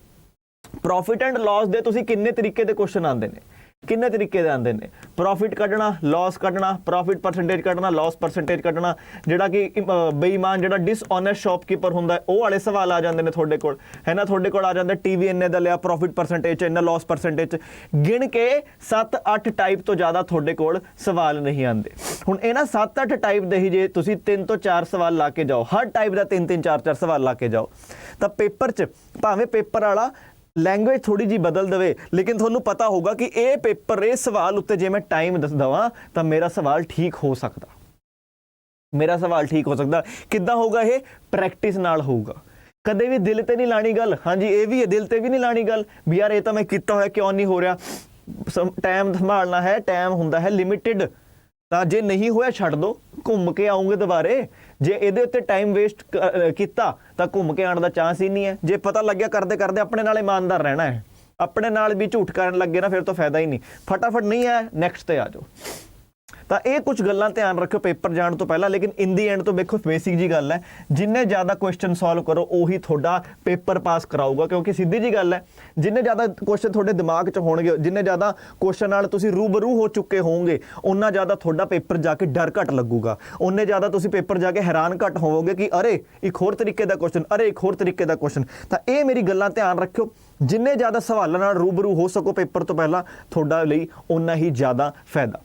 ਪ੍ਰੋਫਿਟ ਐਂਡ ਲਾਸ ਦੇ ਤੁਸੀਂ ਕਿੰਨੇ ਤਰੀਕੇ ਦੇ ਕੁਐਸਚਨ ਆਉਂਦੇ ਨੇ, ਕਿੰਨੇ ਤਰੀਕੇ ਦੇ ਆਉਂਦੇ ਨੇ। ਪ੍ਰੋਫਿਟ ਕੱਢਣਾ, ਲਾਸ ਕੱਢਣਾ, ਪ੍ਰੋਫਿਟ ਪਰਸੈਂਟੇਜ ਕੱਢਣਾ, ਲਾਸ ਪਰਸੈਂਟੇਜ ਕੱਢਣਾ, ਜਿਹੜਾ ਕਿ ਬੇਈਮਾਨ ਜਿਹੜਾ ਡਿਸਓਨੈਸਟ ਸ਼ੌਪਕੀਪਰ ਹੁੰਦਾ ਉਹ ਵਾਲੇ ਸਵਾਲ ਆ ਜਾਂਦੇ ਨੇ ਤੁਹਾਡੇ ਕੋਲ, ਹੈ ਨਾ। ਤੁਹਾਡੇ ਕੋਲ ਆ ਜਾਂਦਾ TV ਇੰਨੇ ਦਾ ਲਿਆ, ਪ੍ਰੋਫਿਟ ਪਰਸੈਂਟੇਜ 'ਚ ਇੰਨਾ, ਲਾਸ ਪਰਸੈਂਟੇਜ 'ਚ, ਗਿਣ ਕੇ 7-8 ਟਾਈਪ ਤੋਂ ਜ਼ਿਆਦਾ ਤੁਹਾਡੇ ਕੋਲ ਸਵਾਲ ਨਹੀਂ ਆਉਂਦੇ। ਹੁਣ ਇਹਨਾਂ 7-8 ਟਾਈਪ ਦੇ ਹੀ ਜੇ ਤੁਸੀਂ 3 ਤੋਂ 4 ਸਵਾਲ ਲਾ ਕੇ ਜਾਓ, ਹਰ ਟਾਈਪ ਦਾ 3-3 4-4 ਸਵਾਲ ਲਾ ਕੇ ਜਾਓ, ਤਾਂ ਪੇਪਰ 'ਚ ਭਾਵੇਂ ਪੇਪਰ ਵਾਲਾ ਲੈਂਗੁਏਜ ਥੋੜੀ ਜੀ ਬਦਲ ਦੇਵੇ, ਲੇਕਿਨ ਤੁਹਾਨੂੰ ਪਤਾ ਹੋਊਗਾ ਕਿ ਇਹ ਪੇਪਰ, ਇਹ ਸਵਾਲ ਉੱਤੇ ਜੇ ਮੈਂ ਟਾਈਮ ਦੱਸ ਦਵਾਂ ਤਾਂ ਮੇਰਾ ਸਵਾਲ ਠੀਕ ਹੋ ਸਕਦਾ, ਮੇਰਾ ਸਵਾਲ ਠੀਕ ਹੋ ਸਕਦਾ। ਕਿੱਦਾਂ ਹੋਊਗਾ ਇਹ? ਪ੍ਰੈਕਟਿਸ ਨਾਲ ਹੋਊਗਾ। ਕਦੇ ਵੀ ਦਿਲ ਤੇ ਨਹੀਂ ਲਾਣੀ ਗੱਲ। ਹਾਂਜੀ, ਇਹ ਵੀ ਹੈ, ਦਿਲ ਤੇ ਵੀ ਨਹੀਂ ਲਾਣੀ ਗੱਲ ਵੀ ਯਾਰ ਇਹ ਤਾਂ ਮੈਂ ਕੀਤਾ ਹੋਇਆ, ਕਿਉਂ ਨਹੀਂ ਹੋ ਰਿਹਾ। ਟਾਈਮ ਸੰਭਾਲਣਾ ਹੈ, ਟਾਈਮ ਹੁੰਦਾ ਹੈ ਲਿਮਿਟਿਡ, ਤਾਂ ਜੇ ਨਹੀਂ ਹੋਇਆ ਛੱਡ ਦੋ, ਘੁੰਮ ਕੇ ਆਉਂਗੇ ਦੁਬਾਰੇ। ਜੇ ਇਹਦੇ ਉੱਤੇ ਟਾਈਮ ਵੇਸਟ ਕੀਤਾ ਤਾਂ ਘੁੰਮ ਕੇ ਆਉਣ ਦਾ ਚਾਂਸ ਹੀ ਨਹੀਂ ਹੈ। ਜੇ ਪਤਾ ਲੱਗਿਆ ਕਰਦੇ ਕਰਦੇ ਆਪਣੇ ਨਾਲ ਇਮਾਨਦਾਰ ਰਹਿਣਾ ਹੈ, ਆਪਣੇ ਨਾਲ ਵੀ ਝੂਠ ਕਰਨ ਲੱਗੇ ਨਾ ਫਿਰ ਤਾਂ ਫਾਇਦਾ ਹੀ ਨਹੀਂ। ਫਟਾਫਟ ਨਹੀਂ ਹੈ, ਨੈਕਸਟ ਤੇ ਆ ਜਾਓ। ਤਾਂ ਇਹ ਕੁਝ ਗੱਲਾਂ ਧਿਆਨ ਰੱਖਿਓ ਪੇਪਰ ਜਾਣ ਤੋਂ ਪਹਿਲਾਂ। ਲੇਕਿਨ ਇਨ ਦੀ ਐਂਡ ਤੋਂ ਵੇਖੋ ਬੇਸਿਕ ਜੀ ਗੱਲ ਹੈ, ਜਿੰਨੇ ਜ਼ਿਆਦਾ ਕੁਐਸਚਨ ਸੋਲਵ ਕਰੋ ਉਹੀ ਤੁਹਾਡਾ ਪੇਪਰ ਪਾਸ ਕਰਾਊਗਾ। ਕਿਉਂਕਿ ਸਿੱਧੀ ਜੀ ਗੱਲ ਹੈ, ਜਿੰਨੇ ਜ਼ਿਆਦਾ ਕੁਐਸਚਨ ਤੁਹਾਡੇ ਦਿਮਾਗ 'ਚ ਹੋਣਗੇ, ਜਿੰਨੇ ਜ਼ਿਆਦਾ ਕੁਐਸਚਨ ਨਾਲ ਤੁਸੀਂ ਰੂਬਰੂ ਹੋ ਚੁੱਕੇ ਹੋਵੋਗੇ, ਉਨਾ ਜ਼ਿਆਦਾ ਤੁਹਾਡਾ ਪੇਪਰ ਜਾ ਕੇ ਡਰ ਘੱਟ ਲੱਗੂਗਾ। ਉਨੇ ਜ਼ਿਆਦਾ ਤੁਸੀਂ ਪੇਪਰ ਜਾ ਕੇ ਹੈਰਾਨ ਘੱਟ ਹੋਵੋਗੇ ਕਿ ਅਰੇ ਇੱਕ ਹੋਰ ਤਰੀਕੇ ਦਾ ਕੁਐਸਚਨ, ਅਰੇ ਇੱਕ ਹੋਰ ਤਰੀਕੇ ਦਾ ਕੁਐਸਚਨ। ਤਾਂ ਇਹ ਮੇਰੀ ਗੱਲਾਂ ਧਿਆਨ ਰੱਖਿਓ। ਜਿੰਨੇ ਜ਼ਿਆਦਾ ਸਵਾਲਾਂ ਨਾਲ ਰੂਬਰੂ ਹੋ ਸਕੋ ਪੇਪਰ ਤੋਂ ਪਹਿਲਾਂ, ਤੁਹਾਡਾ ਲਈ ਉਨਾ ਹੀ ਜ਼ਿਆਦਾ ਫਾਇਦਾ।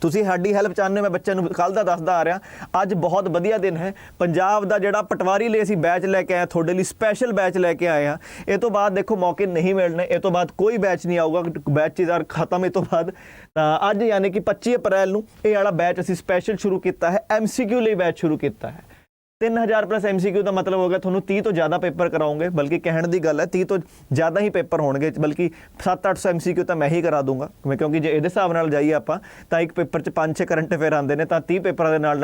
ਤੁਸੀਂ ਸਾਡੀ ਹੈਲਪ ਚਾਹੁੰਦੇ ਹੋ, ਮੈਂ ਬੱਚਿਆਂ ਨੂੰ ਕੱਲ੍ਹ ਦਾ ਦੱਸਦਾ ਆ ਰਿਹਾ। ਅੱਜ ਬਹੁਤ ਵਧੀਆ ਦਿਨ ਹੈ। ਪੰਜਾਬ ਦਾ ਜਿਹੜਾ ਪਟਵਾਰੀ ਲਈ ਅਸੀਂ ਬੈਚ ਲੈ ਕੇ ਆਏ, ਤੁਹਾਡੇ ਲਈ ਸਪੈਸ਼ਲ ਬੈਚ ਲੈ ਕੇ ਆਏ ਹਾਂ। ਇਹ ਤੋਂ ਬਾਅਦ ਦੇਖੋ ਮੌਕੇ ਨਹੀਂ ਮਿਲਣੇ, ਇਹ ਤੋਂ ਬਾਅਦ ਕੋਈ ਬੈਚ ਨਹੀਂ ਆਊਗਾ, ਬੈਚ ਯਾਰ ਖਤਮ ਇਹ ਤੋਂ ਬਾਅਦ। ਤਾਂ ਅੱਜ ਯਾਨੀ ਕਿ 25 ਅਪ੍ਰੈਲ ਨੂੰ ਇਹ ਵਾਲਾ ਬੈਚ ਅਸੀਂ ਸਪੈਸ਼ਲ ਸ਼ੁਰੂ ਕੀਤਾ ਹੈ, MCQ ਲਈ ਬੈਚ ਸ਼ੁਰੂ ਕੀਤਾ ਹੈ। 3000 ਪਲੱਸ MCQ ਦਾ ਮਤਲਬ ਹੋ ਗਿਆ ਤੁਹਾਨੂੰ 30 ਤੋਂ ਜ਼ਿਆਦਾ ਪੇਪਰ ਕਰਾਉਂਗੇ। ਬਲਕਿ ਕਹਿਣ ਦੀ ਗੱਲ ਹੈ 30 ਤੋਂ ਜ਼ਿਆਦਾ ਹੀ ਪੇਪਰ ਹੋਣਗੇ, ਬਲਕਿ 700-800 MCQ ਤਾਂ ਮੈਂ ਹੀ ਕਰਾ ਦੂੰਗਾ। ਕਿਉਂਕਿ ਜੇ ਇਹਦੇ ਹਿਸਾਬ ਨਾਲ ਜਾਈਏ ਆਪਾਂ ਤਾਂ ਇੱਕ ਪੇਪਰ 'ਚ 5-6 ਕਰੰਟ ਅਫੇਅਰ ਆਉਂਦੇ ਨੇ, ਤਾਂ 30 ਪੇਪਰਾਂ ਦੇ ਨਾਲ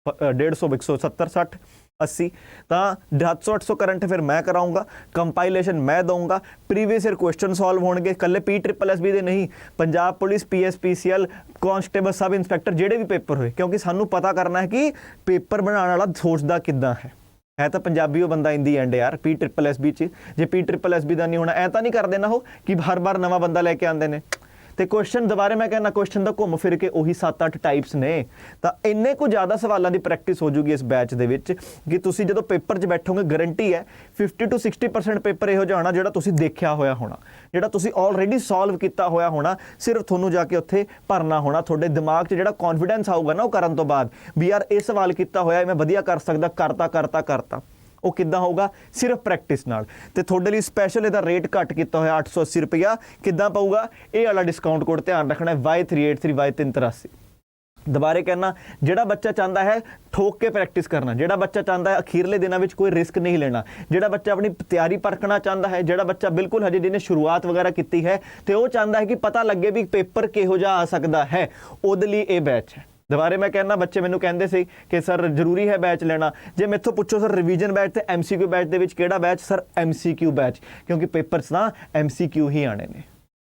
150, 170, 60, 80 ਤਾਂ 700-800 ਕਰੰਟ ਅਫੇਅਰ ਮੈਂ ਕਰਾਉਂਗਾ। ਕੰਪਾਈਲੇਸ਼ਨ ਮੈਂ ਦਊਂਗਾ। ਪ੍ਰੀਵੀਅਸ ਈਅਰ ਕੁਐਸਚਨ ਸੋਲਵ ਹੋਣਗੇ, ਇਕੱਲੇ PSSB ਦੇ ਨਹੀਂ, Punjab police, PSPCL, constable, sub inspector, ਜਿਹੜੇ ਵੀ ਪੇਪਰ ਹੋਏ। ਕਿਉਂਕਿ ਸਾਨੂੰ ਪਤਾ ਕਰਨਾ ਹੈ ਕਿ ਪੇਪਰ ਬਣਾਉਣ ਵਾਲਾ ਸੋਚਦਾ ਕਿੱਦਾਂ ਹੈ ਤਾਂ ਪੰਜਾਬੀ ਉਹ ਬੰਦਾ ਇਨ ਦੀ ਐਂਡ ਯਾਰ। PSSB 'ਚ ਜੇ PSSB ਦਾ ਨਹੀਂ ਹੋਣਾ, ਐਂ ਤਾਂ ਨਹੀਂ ਕਰਦੇ ਨਾ ਉਹ ਕਿ ਹਰ ਵਾਰ ਨਵਾਂ ਬੰਦਾ ਲੈ ਕੇ ਆਉਂਦੇ ਨੇ। ਤੇ ਕੁਐਸਚਨ ਦੁਬਾਰੇ ਮੈਂ ਕਹਿੰਦਾ, ਕੁਐਸਚਨ ਦਾ ਘੁੰਮ ਫਿਰ ਕੇ ਉਹੀ 7-8 ਟਾਈਪਸ ਨੇ। ਤਾਂ ਇੰਨੇ ਕੁ ਜ਼ਿਆਦਾ ਸਵਾਲਾਂ ਦੀ ਪ੍ਰੈਕਟਿਸ ਹੋ ਜੂਗੀ ਇਸ ਬੈਚ ਦੇ ਵਿੱਚ ਕਿ ਤੁਸੀਂ ਜਦੋਂ ਪੇਪਰ 'ਚ ਬੈਠੋਗੇ, ਗਰੰਟੀ ਹੈ 50 to 60% ਪੇਪਰ ਇਹੋ ਜਿਹਾ ਹੋਣਾ ਜਿਹੜਾ ਤੁਸੀਂ ਦੇਖਿਆ ਹੋਇਆ ਹੋਣਾ, ਜਿਹੜਾ ਤੁਸੀਂ ਆਲਰੇਡੀ ਸੋਲਵ ਕੀਤਾ ਹੋਇਆ ਹੋਣਾ। ਸਿਰਫ ਤੁਹਾਨੂੰ ਜਾ ਕੇ ਉੱਥੇ ਭਰਨਾ ਹੋਣਾ। ਤੁਹਾਡੇ ਦਿਮਾਗ 'ਚ ਜਿਹੜਾ ਕੌਨਫੀਡੈਂਸ ਆਊਗਾ ਨਾ ਉਹ ਕਰਨ ਤੋਂ ਬਾਅਦ, ਵੀ ਯਾਰ ਇਹ ਸਵਾਲ ਕੀਤਾ ਹੋਇਆ, ਮੈਂ ਵਧੀਆ ਕਰ ਸਕਦਾ, ਕਰਤਾ। ਉਹ ਕਿੱਦਾਂ ਹੋਊਗਾ? ਸਿਰਫ ਪ੍ਰੈਕਟਿਸ ਨਾਲ। ਤੇ ਤੁਹਾਡੇ ਲਈ ਸਪੈਸ਼ਲ ਇਹਦਾ ਰੇਟ ਘੱਟ ਕੀਤਾ ਹੋਇਆ 880 ਰੁਪਇਆ। ਕਿੱਦਾਂ ਪਊਗਾ? ਇਹ ਵਾਲਾ ਡਿਸਕਾਊਂਟ ਕੋਡ ਧਿਆਨ ਰੱਖਣਾ ਹੈ, Y383 Y383। ਦੁਬਾਰੇ ਕਹਿਣਾ, ਜਿਹੜਾ ਬੱਚਾ ਚਾਹੁੰਦਾ ਹੈ ਠੋਕ ਕੇ ਪ੍ਰੈਕਟਿਸ ਕਰਨਾ, ਜਿਹੜਾ ਬੱਚਾ ਚਾਹੁੰਦਾ ਹੈ ਅਖੀਰਲੇ ਦਿਨਾਂ ਵਿੱਚ ਕੋਈ ਰਿਸਕ ਨਹੀਂ ਲੈਣਾ, ਜਿਹੜਾ ਬੱਚਾ ਆਪਣੀ ਤਿਆਰੀ ਪਰਖਣਾ ਚਾਹੁੰਦਾ ਹੈ, ਜਿਹੜਾ ਬੱਚਾ ਬਿਲਕੁਲ ਹਜੇ ਜਿਹਨੇ ਸ਼ੁਰੂਆਤ ਵਗੈਰਾ ਕੀਤੀ ਹੈ ਤੇ ਉਹ ਚਾਹੁੰਦਾ ਹੈ ਕਿ ਪਤਾ ਲੱਗੇ ਵੀ ਪੇਪਰ ਕਿਹੋ ਜਿਹਾ ਆ ਸਕਦਾ ਹੈ, ਉਹਦੇ ਲਈ ਇਹ ਬੈਚ ਹੈ। ਦੁਬਾਰੇ ਮੈਂ ਕਹਿਣਾ, ਬੱਚੇ ਮੈਨੂੰ ਕਹਿੰਦੇ ਸੀ ਕਿ ਸਰ ਜ਼ਰੂਰੀ ਹੈ ਬੈਚ ਲੈਣਾ। ਜੇ ਮੈਥੋਂ ਪੁੱਛੋ ਸਰ ਰਿਵੀਜ਼ਨ ਬੈਚ ਤੇ MCQ ਬੈਚ ਦੇ ਵਿੱਚ ਕਿਹੜਾ ਬੈਚ? ਸਰ MCQ ਬੈਚ, ਕਿਉਂਕਿ ਪੇਪਰ 'ਚ ਤਾਂ MCQ ਹੀ ਆਣੇ ਨੇ।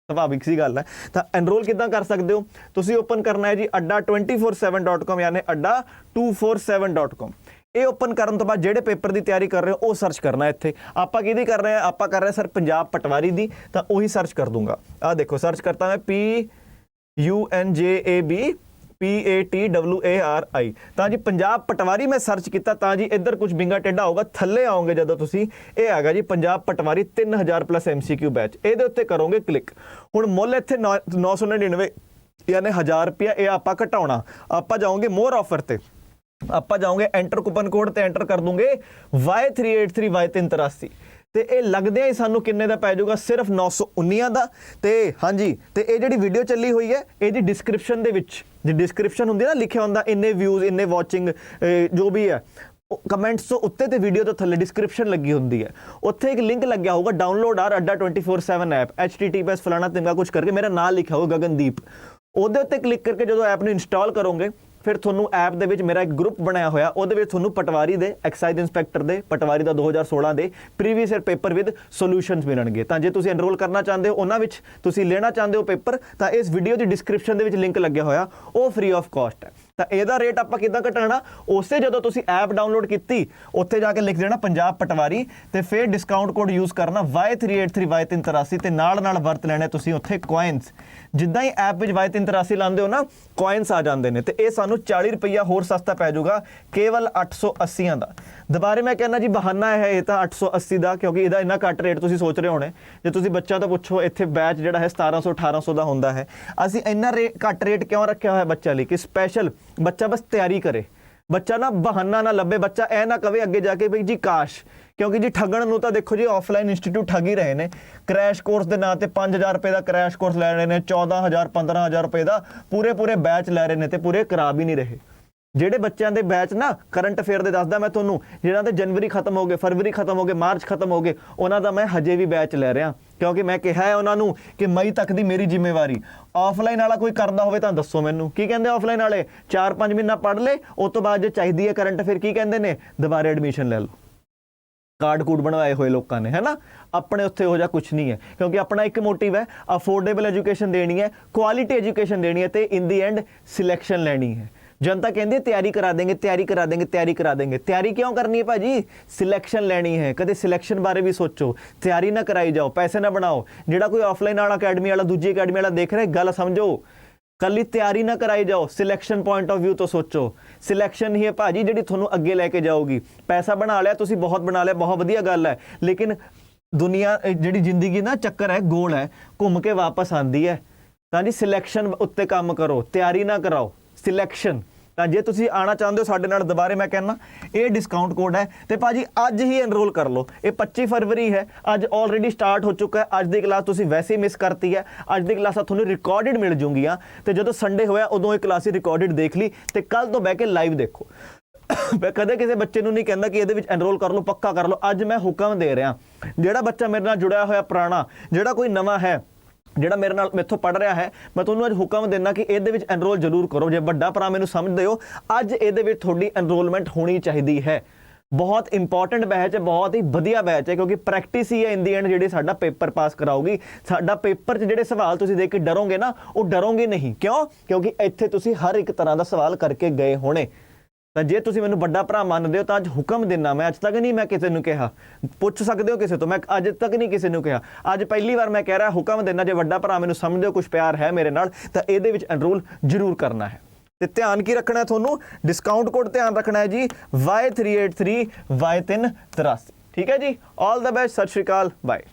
ਸੁਭਾਵਿਕ ਸੀ ਗੱਲ ਹੈ। ਤਾਂ ਐਨਰੋਲ ਕਿੱਦਾਂ ਕਰ ਸਕਦੇ ਹੋ? ਤੁਸੀਂ ਓਪਨ ਕਰਨਾ ਹੈ ਜੀ adda247.com ਯਾਨੀ adda247.com। ਇਹ ਓਪਨ ਕਰਨ ਤੋਂ ਬਾਅਦ ਜਿਹੜੇ ਪੇਪਰ ਦੀ ਤਿਆਰੀ ਕਰ ਰਹੇ ਹੋ ਉਹ ਸਰਚ ਕਰਨਾ। ਇੱਥੇ ਆਪਾਂ ਕਿਹਦੀ ਕਰ ਰਹੇ ਹਾਂ? ਆਪਾਂ ਕਰ ਰਹੇ ਸਰ ਪੰਜਾਬ ਪਟਵਾਰੀ ਦੀ। ਤਾਂ ਉਹੀ ਸਰਚ ਕਰ ਦੂੰਗਾ। ਆਹ ਦੇਖੋ ਸਰਚ ਕਰਤਾ ਮੈਂ PUNJAB PATWARI। ਤਾਂ ਜੀ ਪੰਜਾਬ ਪਟਵਾਰੀ ਮੈਂ ਸਰਚ ਕੀਤਾ। ਤਾਂ ਜੀ ਇੱਧਰ ਕੁਝ ਬਿੰਗਾ ਟੇਢਾ ਹੋਊਗਾ, ਥੱਲੇ ਆਓਗੇ ਜਦੋਂ ਤੁਸੀਂ, ਇਹ ਹੈਗਾ ਜੀ ਪੰਜਾਬ ਪਟਵਾਰੀ 3000 ਪਲੱਸ MCQ ਬੈਚ। ਇਹਦੇ ਉੱਤੇ ਕਰੋਗੇ ਕਲਿੱਕ। ਹੁਣ ਮੁੱਲ ਇੱਥੇ 999 ਯਾਨੀ 1000 ਰੁਪਇਆ ਇਹ ਆਪਾਂ ਘਟਾਉਣਾ। ਆਪਾਂ ਜਾਓਗੇ ਮੋਰ ਆਫਰ ਤੇ, ਆਪਾਂ ਜਾਓਗੇ ਐਂਟਰ ਕੂਪਨ ਕੋਡ ਤੇ ਐਂਟਰ ਕਰ ਦੂੰਗੇ Y383 Y383 ਤੇ ਇਹ ਲੱਗਦਿਆਂ ਹੀ ਸਾਨੂੰ ਕਿੰਨੇ ਦਾ ਪੈ ਜਾਊਗਾ? ਸਿਰਫ 919 ਦਾ। ਤੇ ਹਾਂਜੀ, ਤੇ ਇਹ ਜਿਹੜੀ ਵੀਡੀਓ ਚੱਲੀ ਹੋਈ ਹੈ ਇਹਦੀ ਡਿਸਕ੍ਰਿਪਸ਼ਨ ਦੇ ਵਿੱਚ, ਜੇ ਡਿਸਕ੍ਰਿਪਸ਼ਨ ਹੁੰਦੀ ਨਾ ਲਿਖਿਆ ਹੁੰਦਾ ਇੰਨੇ ਵਿਊਜ਼, ਇੰਨੇ ਵਾਚਿੰਗ, ਜੋ ਵੀ ਹੈ ਕਮੈਂਟਸ ਤੋਂ ਉੱਤੇ ਤੇ ਵੀਡੀਓ ਤੋਂ ਥੱਲੇ ਡਿਸਕ੍ਰਿਪਸ਼ਨ ਲੱਗੀ ਹੁੰਦੀ ਹੈ। ਉੱਥੇ ਇੱਕ ਲਿੰਕ ਲੱਗਿਆ ਹੋਊਗਾ, download R adda247 app, HTTPS ਫਲਾਣਾ ਤਿੰਗਾ ਕੁਝ ਕਰਕੇ ਮੇਰਾ ਨਾਮ ਲਿਖਿਆ ਹੋਊਗਾ ਗਗਨਦੀਪ। ਉਹਦੇ ਉੱਤੇ ਕਲਿੱਕ ਕਰਕੇ ਜਦੋਂ ਐਪ ਨੂੰ ਇੰਸਟਾਲ ਕਰੋਗੇ, ਫਿਰ ਤੁਹਾਨੂੰ ਐਪ ਦੇ ਵਿੱਚ ਮੇਰਾ ਇੱਕ ਗਰੁੱਪ ਬਣਾਇਆ ਹੋਇਆ, ਉਹਦੇ ਵਿੱਚ ਤੁਹਾਨੂੰ ਪਟਵਾਰੀ ਦੇ, ਐਕਸਾਈਜ਼ ਇੰਸਪੈਕਟਰ ਦੇ, ਪਟਵਾਰੀ ਦਾ 2016 ਦੇ previous year paper with solutions ਮਿਲਣਗੇ। ਤਾਂ ਜੇ ਤੁਸੀਂ ਐਨਰੋਲ ਕਰਨਾ ਚਾਹੁੰਦੇ ਹੋ, ਉਹਨਾਂ ਵਿੱਚ ਤੁਸੀਂ ਲੈਣਾ ਚਾਹੁੰਦੇ ਹੋ ਪੇਪਰ, ਤਾਂ ਇਸ ਵੀਡੀਓ ਦੀ ਡਿਸਕ੍ਰਿਪਸ਼ਨ ਦੇ ਵਿੱਚ ਲਿੰਕ ਲੱਗਿਆ ਹੋਇਆ, ਉਹ ਫ੍ਰੀ ਆਫ ਕਾਸਟ ਹੈ। ਤਾਂ ਇਹਦਾ ਰੇਟ ਆਪਾਂ ਕਿੱਦਾਂ ਘਟਾਉਣਾ? ਉਸੇ ਜਦੋਂ ਤੁਸੀਂ ਐਪ ਡਾਊਨਲੋਡ ਕੀਤੀ ਉੱਥੇ ਜਾ ਕੇ ਲਿਖ ਦੇਣਾ ਪੰਜਾਬ ਪਟਵਾਰੀ ਤੇ ਫਿਰ ਡਿਸਕਾਊਂਟ ਕੋਡ ਯੂਜ਼ ਕਰਨਾ Y383 Y383 ਤੇ ਨਾਲ ਵਰਤ ਲੈਣੇ ਤੁਸੀਂ ਉੱਥੇ ਕੋਇਨਸ। ਜਿੱਦਾਂ ਹੀ ਐਪ ਵਿੱਚ Y383 ਲਾਉਂਦੇ ਹੋ ਨਾ, ਕੋਇਨਸ ਆ ਜਾਂਦੇ ਨੇ। ਤੇ ਇਹ ਸਾਨੂੰ 40 ਰੁਪਈਆ ਹੋਰ ਸਸਤਾ ਪੈ ਜਾਊਗਾ, ਕੇਵਲ 880 ਦਾ। ਦੁਬਾਰੇ ਮੈਂ ਕਹਿੰਦਾ ਜੀ ਬਹਾਨਾ ਹੈ ਇਹ ਤਾਂ 880 ਦਾ, ਕਿਉਂਕਿ ਇਹਦਾ ਇੰਨਾ ਘੱਟ ਰੇਟ ਤੁਸੀਂ ਸੋਚ ਰਹੇ ਹੋਣੇ। ਜੇ ਤੁਸੀਂ ਬੱਚਾ ਤਾਂ ਪੁੱਛੋ, ਇੱਥੇ ਬੈਚ ਜਿਹੜਾ ਹੈ 1700 1800 ਦਾ ਹੁੰਦਾ ਹੈ। ਅਸੀਂ ਇੰਨਾ ਘੱਟ ਰੇਟ ਕਿਉਂ ਰੱਖਿਆ ਹੋਇਆ ਬੱਚਾ ਲਈ? ਕਿ ਸਪੈਸ਼ਲ ਬੱਚਾ ਬਸ ਤਿਆਰੀ ਕਰੇ, ਬੱਚਾ ਨਾ ਬਹਾਨਾ ਨਾ ਲੱਭੇ, ਬੱਚਾ ਇਹ ਨਾ ਕਵੇ ਅੱਗੇ ਜਾ ਕੇ ਬਈ ਜੀ ਕਾਸ਼। ਕਿਉਂਕਿ ਜੀ ਠੱਗਣ ਨੂੰ ਤਾਂ ਦੇਖੋ ਜੀ ਆਫਲਾਈਨ ਇੰਸਟੀਟਿਊਟ ਠੱਗ ਹੀ ਰਹੇ ਨੇ। ਕ੍ਰੈਸ਼ ਕੋਰਸ ਦੇ ਨਾਂ ਤੇ 5000 ਰੁਪਏ ਦਾ ਕ੍ਰੈਸ਼ ਕੋਰਸ ਲੈ ਰਹੇ ਨੇ, 14000 15000 ਰੁਪਏ ਦਾ ਪੂਰੇ ਬੈਚ ਲੈ ਰਹੇ ਨੇ ਤੇ ਪੂਰੇ ਕਰਾ ਵੀ ਨਹੀਂ ਰਹੇ। ਜਿਹੜੇ ਬੱਚਿਆਂ ਦੇ ਬੈਚ ਨਾ ਕਰੰਟ ਅਫੇਅਰ ਦੇ ਦੱਸਦਾ ਮੈਂ ਤੁਹਾਨੂੰ, ਜਿਹਨਾਂ ਦੇ ਜਨਵਰੀ ਖਤਮ ਹੋ ਗਏ, ਫਰਵਰੀ ਖਤਮ ਹੋ ਗਏ, ਮਾਰਚ ਖਤਮ ਹੋ ਗਏ, ਉਹਨਾਂ ਦਾ ਮੈਂ ਹਜੇ ਵੀ ਬੈਚ ਲੈ ਰਿਹਾ, ਕਿਉਂਕਿ ਮੈਂ ਕਿਹਾ ਹੈ ਉਹਨਾਂ ਨੂੰ ਕਿ ਮਈ ਤੱਕ ਦੀ ਮੇਰੀ ਜ਼ਿੰਮੇਵਾਰੀ। ਆਫਲਾਈਨ ਵਾਲਾ ਕੋਈ ਕਰਦਾ ਹੋਵੇ ਤਾਂ ਦੱਸੋ ਮੈਨੂੰ, ਕੀ ਕਹਿੰਦੇ ਆਫਲਾਈਨ ਵਾਲੇ? 4-5 ਮਹੀਨਾ ਪੜ੍ਹ ਲੈ, ਉਸ ਤੋਂ ਬਾਅਦ ਜੇ ਚਾਹੀਦੀ ਹੈ ਕਰੰਟ ਅਫੇਅਰ ਕੀ ਕਹਿੰਦੇ ਨੇ? ਦੁਬਾਰਾ ਐਡਮਿਸ਼ਨ ਲੈ ਲਓ। ਕਾਰਡ ਕੂਡ ਬਣਵਾਏ ਹੋਏ ਲੋਕਾਂ ਨੇ, ਹੈ ਨਾ। ਆਪਣੇ ਉੱਥੇ ਇਹੋ ਜਿਹਾ ਕੁਛ ਨਹੀਂ ਹੈ, ਕਿਉਂਕਿ ਆਪਣਾ ਇੱਕ ਮੋਟਿਵ ਹੈ ਅਫੋਰਡੇਬਲ ਐਜੂਕੇਸ਼ਨ ਦੇਣੀ ਹੈ, ਕੁਆਲਿਟੀ ਐਜੂਕੇਸ਼ਨ ਦੇਣੀ ਹੈ, ਤੇ ਇਨ ਦੀ ਐਂਡ ਸਿਲੈਕਸ਼ਨ ਲੈਣੀ ਹੈ। जनता कहती है तैयारी करा देंगे, तैयारी करा देंगे, तैयारी करा देंगे। तैयारी क्यों करनी है भाजी? सिलेक्शन लेनी है। कदे सिलेक्शन बारे भी सोचो, तैयारी ना कराई जाओ, पैसे ना बनाओ। जिहड़ा कोई ऑफलाइन वाला अकैडमी वाला दूजी अकैडमी वाला देख रहा है, गल समझो, कली तैयारी ना कराई जाओ, सिलेक्शन पॉइंट ऑफ व्यू तो सोचो। सिलेक्शन ही है भाजी जिहड़ी तुहानूं अगे लैके जाओगी। पैसा बना लिया तुसीं, बहुत बना लिया, बहुत वधिया गल है, लेकिन दुनिया जिहड़ी जिंदगी ना चक्कर है, गोल है, घूम के वापस आती है। तां जी सिलेक्शन उत्ते काम करो, तैयारी ना कराओ, सिलेक्शन। ਤਾਂ ਜੇ ਤੁਸੀਂ ਆਉਣਾ ਚਾਹੁੰਦੇ ਹੋ ਸਾਡੇ ਨਾਲ, ਦੁਬਾਰੇ ਮੈਂ ਕਹਿੰਦਾ ਇਹ ਡਿਸਕਾਊਂਟ ਕੋਡ ਹੈ, ਤੇ ਭਾਜੀ ਅੱਜ ਹੀ ਐਨਰੋਲ ਕਰ ਲਓ। ਇਹ 25 ਫਰਵਰੀ ਹੈ, ਅੱਜ ਆਲਰੇਡੀ ਸਟਾਰਟ ਹੋ ਚੁੱਕਾ ਹੈ। ਅੱਜ ਦੀ ਕਲਾਸ ਤੁਸੀਂ ਵੈਸੇ ਹੀ ਮਿਸ ਕਰਤੀ ਹੈ। ਅੱਜ ਦੀ ਕਲਾਸਾਂ ਤੁਹਾਨੂੰ ਰਿਕਾਰਡਡ ਮਿਲ ਜੂਗੀਆਂ, ਤੇ ਜਦੋਂ ਸੰਡੇ ਹੋਇਆ ਉਦੋਂ ਇਹ ਕਲਾਸ ਰਿਕਾਰਡਡ ਦੇਖ ਲਈ, ਤੇ ਕੱਲ ਤੋਂ ਬਹਿ ਕੇ ਲਾਈਵ ਦੇਖੋ। ਮੈਂ ਕਦੇ ਕਿਸੇ ਬੱਚੇ ਨੂੰ ਨਹੀਂ ਕਹਿੰਦਾ ਕਿ ਇਹਦੇ ਵਿੱਚ ਐਨਰੋਲ ਕਰ ਲਓ, ਪੱਕਾ ਕਰ ਲਓ। ਅੱਜ ਮੈਂ ਹੁਕਮ ਦੇ ਰਿਹਾ, ਜਿਹੜਾ ਬੱਚਾ ਮੇਰੇ ਨਾਲ ਜੁੜਿਆ ਹੋਇਆ ਪੁਰਾਣਾ, ਜਿਹੜਾ ਕੋਈ ਨਵਾਂ ਹੈ, ਜਿਹੜਾ ਮੇਰੇ ਨਾਲ ਮੈਥੋਂ ਪੜ੍ਹ ਰਿਹਾ ਹੈ, ਮੈਂ ਤੁਹਾਨੂੰ ਅੱਜ ਹੁਕਮ ਦਿੰਦਾ ਕਿ ਇਹਦੇ ਵਿੱਚ ਐਨਰੋਲ ਜ਼ਰੂਰ ਕਰੋ। ਜੇ ਵੱਡਾ ਭਰਾ ਮੈਨੂੰ ਸਮਝਦੇ ਹੋ, ਅੱਜ ਇਹਦੇ ਵਿੱਚ ਤੁਹਾਡੀ ਐਨਰੋਲਮੈਂਟ ਹੋਣੀ ਚਾਹੀਦੀ ਹੈ। ਬਹੁਤ ਇੰਪੋਰਟੈਂਟ ਬੈਚ ਹੈ, ਬਹੁਤ ਹੀ ਵਧੀਆ ਬੈਚ ਹੈ, ਕਿਉਂਕਿ ਪ੍ਰੈਕਟਿਸ ਹੀ ਹੈ ਇਨ ਦੀ ਐਂਡ ਜਿਹੜੀ ਸਾਡਾ ਪੇਪਰ ਪਾਸ ਕਰਾਊਗੀ। ਸਾਡਾ ਪੇਪਰ 'ਚ ਜਿਹੜੇ ਸਵਾਲ ਤੁਸੀਂ ਦੇਖ ਕੇ ਡਰੋਗੇ ਨਾ, ਉਹ ਡਰੋਗੇ ਨਹੀਂ। ਕਿਉਂ? ਕਿਉਂਕਿ ਇੱਥੇ ਤੁਸੀਂ ਹਰ ਇੱਕ ਤਰ੍ਹਾਂ ਦਾ ਸਵਾਲ ਕਰਕੇ ਗਏ ਹੋਣੇ। ਤਾਂ ਜੇ ਤੁਸੀਂ ਮੈਨੂੰ ਵੱਡਾ ਭਰਾ ਮੰਨਦੇ ਹੋ ਤਾਂ ਅੱਜ ਹੁਕਮ ਦਿੰਦਾ ਮੈਂ। ਅੱਜ ਤੱਕ ਨਹੀਂ ਮੈਂ ਕਿਸੇ ਨੂੰ ਕਿਹਾ, ਪੁੱਛ ਸਕਦੇ ਹੋ ਕਿਸੇ ਤੋਂ, ਮੈਂ ਅੱਜ ਤੱਕ ਨਹੀਂ ਕਿਸੇ ਨੂੰ ਕਿਹਾ। ਅੱਜ ਪਹਿਲੀ ਵਾਰ ਮੈਂ ਕਹਿ ਰਿਹਾ, ਹੁਕਮ ਦਿੰਦਾ, ਜੇ ਵੱਡਾ ਭਰਾ ਮੈਨੂੰ ਸਮਝਦੇ ਹੋ, ਕੁਛ ਪਿਆਰ ਹੈ ਮੇਰੇ ਨਾਲ, ਤਾਂ ਇਹਦੇ ਵਿੱਚ ਐਨਰੋਲ ਜ਼ਰੂਰ ਕਰਨਾ ਹੈ। ਤੇ ਧਿਆਨ ਕੀ ਰੱਖਣਾ ਤੁਹਾਨੂੰ? ਡਿਸਕਾਊਂਟ ਕੋਡ ਧਿਆਨ ਰੱਖਣਾ ਹੈ ਜੀ, Y383 Y383। ਠੀਕ ਹੈ ਜੀ, ਆਲ ਦ ਬੈਸਟ, ਸਤਿ ਸ਼੍ਰੀ ਅਕਾਲ, ਬਾਏ।